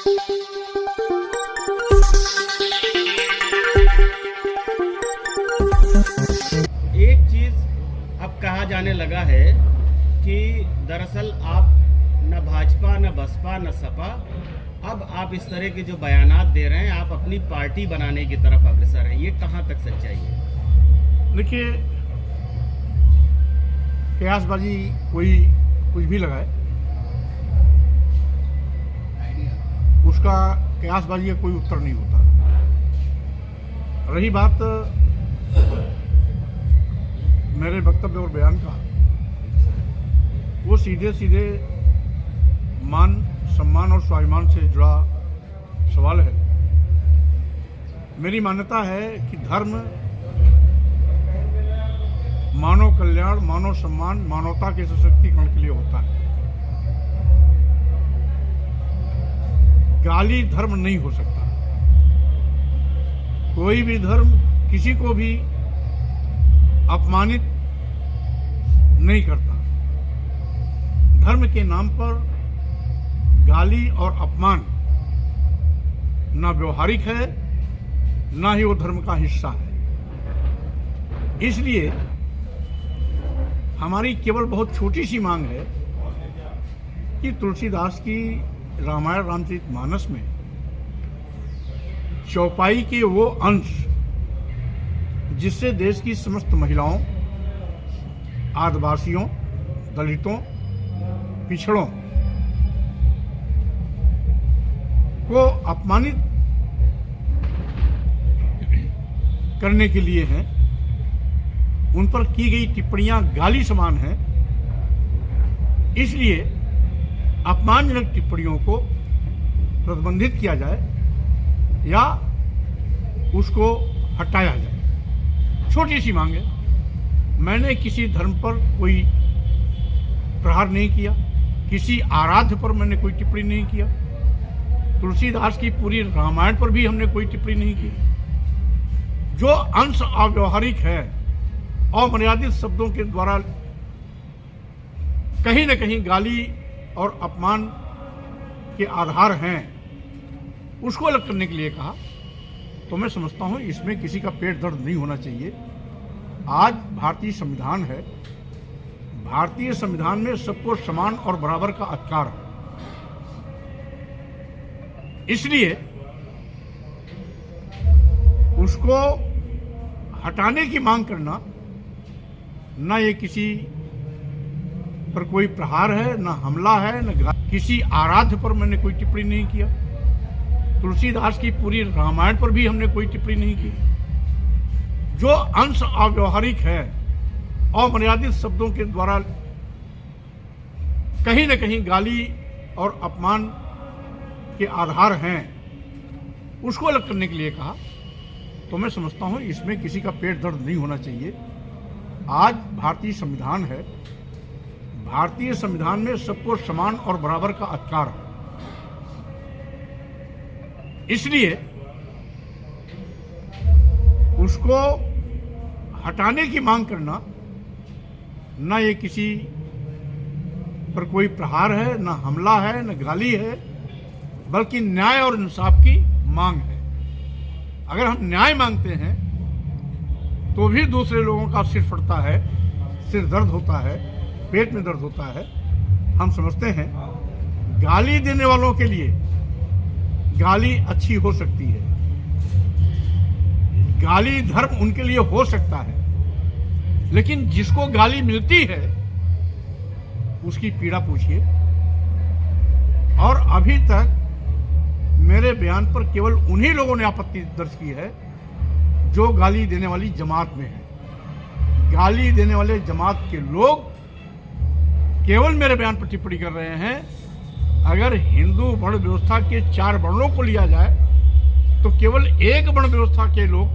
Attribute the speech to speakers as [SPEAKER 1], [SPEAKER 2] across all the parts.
[SPEAKER 1] एक चीज अब कहा जाने लगा है कि दरअसल आप न भाजपा न बसपा न सपा, अब आप इस तरह के जो बयानात दे रहे हैं, आप अपनी पार्टी बनाने की तरफ अग्रसर हैं। ये कहाँ तक सच्चाई है?
[SPEAKER 2] देखिए, कयासबाजी कोई कुछ भी लगाए, उसका कयासबाजी का कोई उत्तर नहीं होता। रही बात मेरे वक्तव्य और बयान का, वो सीधे सीधे मान सम्मान और स्वाभिमान से जुड़ा सवाल है। मेरी मान्यता है कि धर्म मानव कल्याण, मानव सम्मान, मानवता के सशक्तिकरण के लिए होता है। गाली धर्म नहीं हो सकता। कोई भी धर्म किसी को भी अपमानित नहीं करता। धर्म के नाम पर गाली और अपमान ना व्यवहारिक है, ना ही वो धर्म का हिस्सा है। इसलिए हमारी केवल बहुत छोटी सी मांग है कि तुलसीदास की रामायण रामचरितमानस में चौपाई के वो अंश जिससे देश की समस्त महिलाओं, आदिवासियों, दलितों, पिछड़ों को अपमानित करने के लिए हैं, उन पर की गई टिप्पणियां गाली समान हैं। इसलिए अपमानजनक टिप्पणियों को प्रतिबंधित किया जाए या उसको हटाया जाए। छोटी सी मांग है। मैंने किसी धर्म पर कोई प्रहार नहीं किया, किसी आराध्य पर मैंने कोई टिप्पणी नहीं किया। तुलसीदास की पूरी रामायण पर भी हमने कोई टिप्पणी नहीं की। जो अंश अव्यवहारिक है, अमर्यादित शब्दों के द्वारा कहीं न कहीं गाली और अपमान के आधार हैं, उसको अलग करने के लिए कहा, तो मैं समझता हूं इसमें किसी का पेट दर्द नहीं होना चाहिए। आज भारतीय संविधान है। भारतीय संविधान में सबको समान और बराबर का अधिकार है। इसलिए उसको हटाने की मांग करना, ना ये किसी पर कोई प्रहार है, ना हमला है, ना किसी आराध्य पर मैंने कोई टिप्पणी नहीं किया। तुलसीदास की पूरी रामायण पर भी हमने कोई टिप्पणी नहीं की। जो अंश अव्यवहारिक है, अमर्यादित शब्दों के द्वारा कहीं न कहीं गाली और अपमान के आधार हैं, उसको अलग करने के लिए कहा, तो मैं समझता हूं इसमें किसी का पेट दर्द नहीं होना चाहिए। आज भारतीय संविधान है। भारतीय संविधान में सबको समान और बराबर का अधिकार है। इसलिए उसको हटाने की मांग करना, ना ये किसी पर कोई प्रहार है, ना हमला है, ना गाली है, बल्कि न्याय और इंसाफ की मांग है। अगर हम न्याय मांगते हैं तो भी दूसरे लोगों का सिर फटता है, सिर दर्द होता है, पेट में दर्द होता है। हम समझते हैं गाली देने वालों के लिए गाली अच्छी हो सकती है, गाली धर्म उनके लिए हो सकता है, लेकिन जिसको गाली मिलती है उसकी पीड़ा पूछिए। और अभी तक मेरे बयान पर केवल उन्हीं लोगों ने आपत्ति दर्ज की है जो गाली देने वाली जमात में है। गाली देने वाले जमात के लोग केवल मेरे बयान पर टिप्पणी कर रहे हैं। अगर हिंदू वर्ण व्यवस्था के 4 वर्णों को लिया जाए तो केवल एक वर्ण व्यवस्था के लोग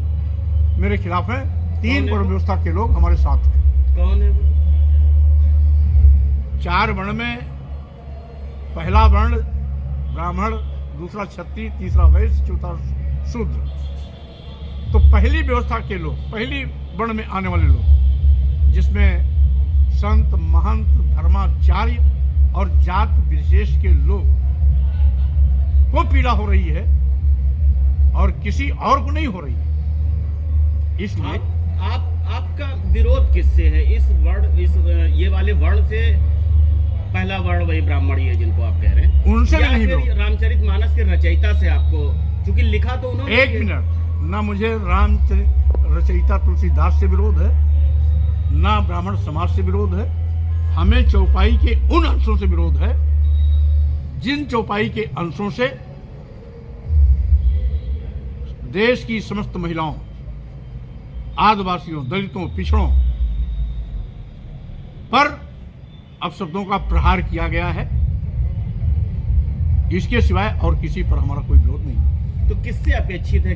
[SPEAKER 2] मेरे खिलाफ हैं, 3 वर्ण व्यवस्था के लोग हमारे साथ हैं।
[SPEAKER 1] कौन है?
[SPEAKER 2] 4 वर्ण में पहला वर्ण ब्राह्मण, दूसरा क्षत्रिय, तीसरा वैश्य, चौथा शूद्र। तो पहली व्यवस्था के लोग, पहली वर्ण में आने वाले लोग, जिसमें संत, महंत, धर्माचार्य और जात विशेष के लोग को पीड़ा हो रही है और किसी और को नहीं हो रही है। इसलिए
[SPEAKER 1] आपका विरोध किससे है? ये वाले वर्ण से? पहला वर्ण वही ब्राह्मण ही है जिनको आप कह रहे हैं,
[SPEAKER 2] उनसे भी
[SPEAKER 1] या
[SPEAKER 2] नहीं
[SPEAKER 1] फिर
[SPEAKER 2] विरोध।
[SPEAKER 1] रामचरितमानस के रचयिता से आपको, क्योंकि लिखा तो उन्होंने।
[SPEAKER 2] एक मिनट, ना मुझे रामचरित रचयिता तुलसीदास से विरोध है, ना ब्राह्मण समाज से विरोध है। हमें चौपाई के उन अंशों से विरोध है जिन चौपाई के अंशों से देश की समस्त महिलाओं, आदिवासियों, दलितों, पिछड़ों पर अपशब्दों का प्रहार किया गया है। इसके सिवाय और किसी पर हमारा कोई विरोध नहीं।
[SPEAKER 1] तो किससे अपेक्षित है